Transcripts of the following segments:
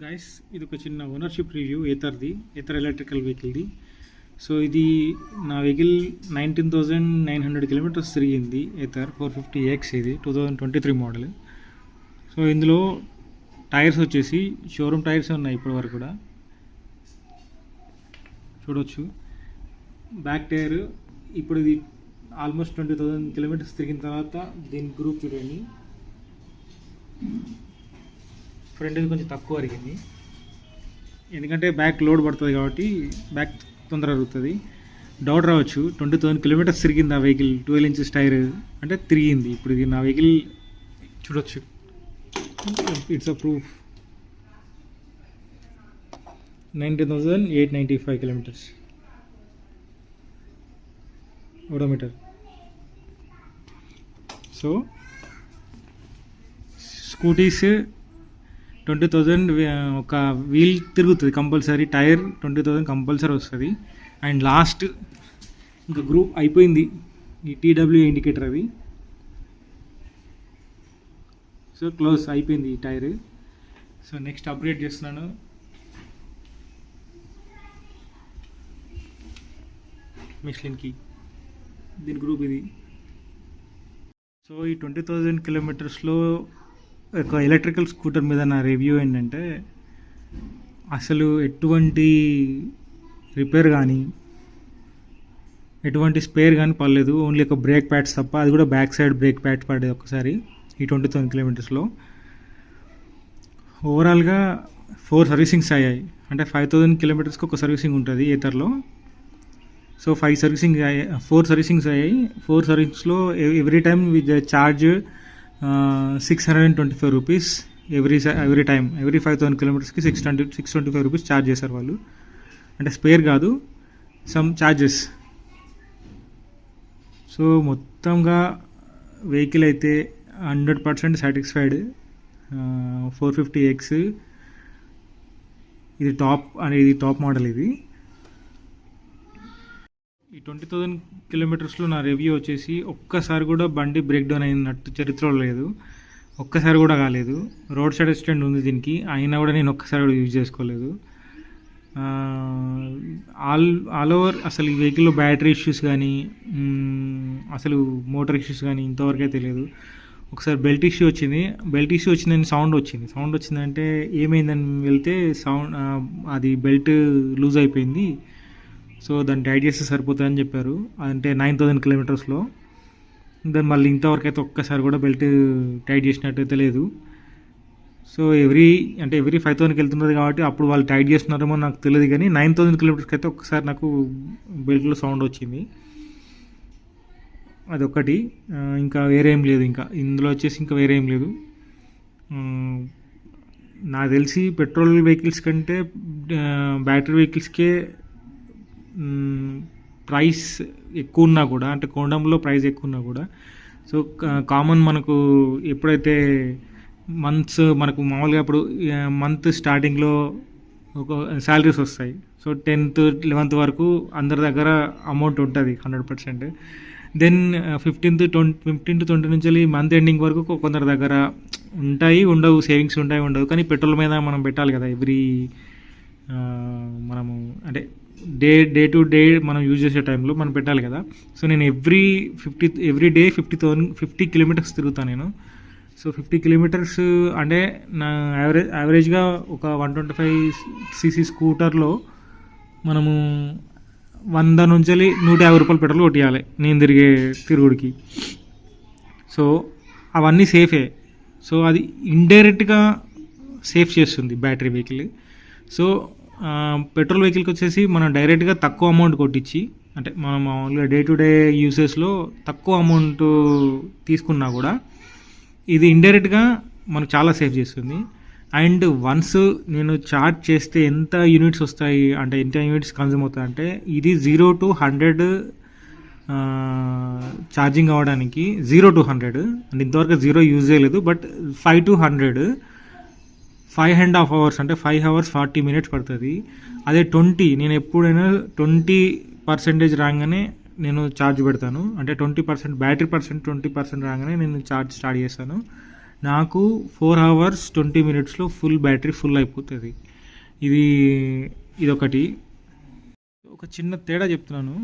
Guys ఇది ఒక చిన్న ఓనర్షిప్ రివ్యూ ఏతర్ ఎలక్ట్రికల్ వెహికల్ది. సో ఇది నా వెహికల్ 19,900 కిలోమీటర్స్ తిరిగింది. ఏతర్ 450X, ఇది 2023 మోడల్. సో ఇందులో టైర్స్ వచ్చేసి షోరూమ్ టైర్స్ ఉన్నాయి ఇప్పటి వరకు కూడా చూడవచ్చు. బ్యాక్ టైర్ ఇప్పుడు ఇది ఆల్మోస్ట్ 20,000 కిలోమీటర్స్ తిరిగిన తర్వాత దీని గ్రూప్ చూడండి. ఫ్రంట్ ఇది కొంచెం తక్కువ అరిగింది, ఎందుకంటే బ్యాక్ లోడ్ పడుతుంది కాబట్టి బ్యాక్ తొందరగా అరుగుతుంది. డౌట్ రావచ్చు, 20,000 కిలోమీటర్స్ తిరిగింది ఆ వెహికల్, 12 ఇంచెస్ టైర్ అంటే తిరిగింది. ఇప్పుడు ఇది నా వెహికల్ చూడొచ్చు, it's a proof. 19,895 kilometres odometer. So scooties 20,000 ఒక వీల్ తిరుగుతుంది కంపల్సరీ, టైర్ 20,000 కంపల్సరీ వస్తుంది. అండ్ లాస్ట్ ఇంకా గ్రూప్ అయిపోయింది, ఈ TW ఇండికేటర్ అది. సో క్లోజ్ అయిపోయింది ఈ టైర్. సో నెక్స్ట్ అప్గ్రేడ్ చేస్తున్నాను. మిష్లిన్కి దీని గ్రూప్ ఇది. సో ఈ 20,000 కిలోమీటర్స్లో ఒక ఎలక్ట్రికల్ స్కూటర్ మీద నా రివ్యూ ఏంటంటే, అసలు ఎటువంటి రిపేర్ కానీ ఎటువంటి స్పేర్ కానీ పడలేదు. ఓన్లీ ఒక బ్రేక్ ప్యాడ్స్ తప్ప, అది కూడా బ్యాక్ సైడ్ బ్రేక్ ప్యాడ్ పడేది ఒకసారి ఈ 20,000 కిలోమీటర్స్లో. ఓవరాల్గా 4 సర్వీసింగ్స్ అయ్యాయి, అంటే 5,000 కిలోమీటర్స్కి ఒక సర్వీసింగ్ ఉంటుంది ఏతర్లో. సో 4 సర్వీసింగ్స్ అయ్యాయి. 4 సర్వీసింగ్స్లో every time with charge 625 rupees every time. Every 5,000 కిలోమీటర్స్కి 625 రూపీస్ ఛార్జ్ చేశారు వాళ్ళు, అంటే స్పేర్ కాదు, సమ్ ఛార్జెస్. సో మొత్తంగా వెహికల్ అయితే 100% సాటిస్ఫైడ్. 450X ఇది టాప్ మోడల్. ఇది ఈ 20,000 కిలోమీటర్స్లో నా రివ్యూ వచ్చేసి, ఒక్కసారి కూడా బండి బ్రేక్ డౌన్ అయినట్టు చరిత్రలో లేదు, ఒక్కసారి కూడా కాలేదు. రోడ్ సైడ్ అసిస్టెంట్ ఉంది దీనికి, అయినా కూడా నేను ఒక్కసారి కూడా యూజ్ చేసుకోలేదు. ఆల్ ఓవర్ అసలు ఈ వెహికల్లో బ్యాటరీ ఇష్యూస్ కానీ అసలు మోటార్ ఇష్యూస్ కానీ ఇంతవరకు అయితే లేదు. ఒకసారి బెల్ట్ ఇష్యూ వచ్చిందని సౌండ్ వచ్చిందంటే ఏమైందని వెళ్తే అది బెల్ట్ లూజ్ అయిపోయింది. సో దాన్ని టైట్ చేస్తే సరిపోతుందని చెప్పారు, అంటే 9,000 కిలోమీటర్స్లో. దాన్ని మళ్ళీ ఇంతవరకు అయితే ఒక్కసారి కూడా బెల్ట్ టైట్ చేసినట్టయితే లేదు. సో ఎవ్రీ 5,000కి వెళ్తున్నది కాబట్టి అప్పుడు వాళ్ళు టైట్ చేస్తున్నారేమో నాకు తెలియదు, కానీ 9,000 కిలోమీటర్స్కి అయితే ఒక్కసారి నాకు బెల్ట్లో సౌండ్ వచ్చింది. అదొక్కటి, ఇంకా వేరే ఏం లేదు. ఇంకా ఇందులో వచ్చేసి ఇంకా వేరే ఏం లేదు. నాకు తెలిసి పెట్రోల్ వెహికల్స్ కంటే బ్యాటరీ వెహికల్స్కే ప్రైస్ ఎక్కువ ఉన్నా కూడా, అంటే కొనడంలో ప్రైస్ ఎక్కువ ఉన్నా కూడా, సో కామన్ మనకు ఎప్పుడైతే మనకు మామూలుగా ఇప్పుడు మంత్ స్టార్టింగ్లో ఒక శాలరీస్ వస్తాయి. సో 10th 11th వరకు అందరి దగ్గర అమౌంట్ ఉంటుంది 100%. దెన్ 15 to 20 నుంచి మంత్ ఎండింగ్ వరకు కొందరి దగ్గర ఉండవు, సేవింగ్స్ ఉండవు. కానీ పెట్రోల్ మీద మనం పెట్టాలి కదా, మనము అంటే డే టు డే మనం యూజ్ చేసే టైంలో మనం పెట్టాలి కదా. సో నేను ఎవ్రీ డే 50 కిలోమీటర్స్ తిరుగుతాను నేను. సో 50 కిలోమీటర్స్ అంటే నా యావరేజ్గా ఒక 125cc స్కూటర్లో మనము 100 నుంచి 150 రూపాయలు పెట్రోల్ కొట్టియాలి నేను తిరుగుడికి. సో అవన్నీ సేఫే. సో అది ఇండైరెక్ట్గా సేఫ్ చేస్తుంది బ్యాటరీ వెహికల్. సో పెట్రోల్ వెహికల్కి వచ్చేసి మనం డైరెక్ట్గా తక్కువ అమౌంట్ కొట్టించి, అంటే మనం మామూలుగా డే టు డే యూసేజ్లో తక్కువ అమౌంట్ తీసుకున్నా కూడా ఇది ఇండైరెక్ట్గా మనకు చాలా సేఫ్ చేస్తుంది. అండ్ వన్స్ నేను ఛార్జ్ చేస్తే ఎంత యూనిట్స్ వస్తాయి, అంటే ఎంత యూనిట్స్ కన్జ్యూమ్ అవుతాయి అంటే, ఇది 0 to 100 ఛార్జింగ్ అవ్వడానికి 0 to 100 అంటే ఇంతవరకు 0 యూజ్ చేయలేదు. బట్ 5 to 100 5.5 hours అంటే 5 hours 40 minutes పడుతుంది. అదే 20 నేను ఎప్పుడైనా 20% రాగానే నేను ఛార్జ్ పెడతాను, అంటే 20% బ్యాటరీ 20% రాగానే నేను ఛార్జ్ స్టార్ట్ చేస్తాను. నాకు 4 hours 20 minutesలో ఫుల్ బ్యాటరీ ఫుల్ అయిపోతుంది. ఇది ఇదొకటి. ఒక చిన్న తేడా చెప్తున్నాను.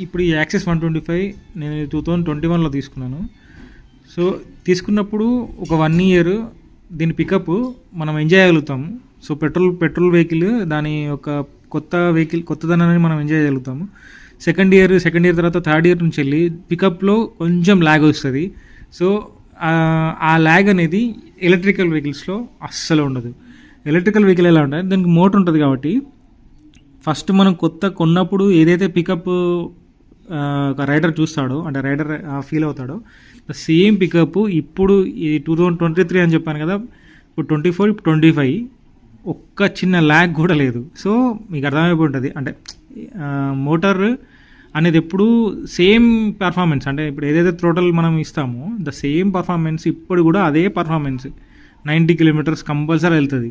ఇప్పుడు ఈ యాక్సెస్ 125 నేను 2021లో తీసుకున్నాను. సో తీసుకున్నప్పుడు ఒక 1 year దీని పికప్ మనం ఎంజాయ్ చేయగలుగుతాము. సో పెట్రోల్ వెహికల్ దాని ఒక కొత్తదనాన్ని మనం ఎంజాయ్ చేయగలుగుతాము. సెకండ్ ఇయర్ తర్వాత థర్డ్ ఇయర్ నుంచి వెళ్ళి పికప్లో కొంచెం ల్యాగ్ వస్తుంది. సో ఆ ల్యాగ్ అనేది ఎలక్ట్రికల్ వెహికల్స్లో అస్సలు ఉండదు. ఎలక్ట్రికల్ వెహికల్ ఎలా ఉంటుంది, దానికి మోటార్ ఉంటుంది కాబట్టి ఫస్ట్ మనం కొన్నప్పుడు ఏదైతే పికప్ ఒక రైడర్ చూస్తాడో, అంటే రైడర్ ఫీల్ అవుతాడో, ద సేమ్ పికప్ ఇప్పుడు ఈ 2023 అని చెప్పాను కదా, ఇప్పుడు 24, ఇప్పుడు 25 ఒక్క చిన్న ల్యాగ్ కూడా లేదు. సో మీకు అర్థమైపోయి ఉంటుంది, అంటే మోటార్ అనేది ఎప్పుడు సేమ్ పర్ఫార్మెన్స్, అంటే ఇప్పుడు ఏదైతే థ్రోటల్ మనం ఇస్తామో ద సేమ్ పర్ఫార్మెన్స్ ఇప్పుడు కూడా అదే పర్ఫార్మెన్స్ 90 kilometers కంపల్సరీ వెళ్తుంది.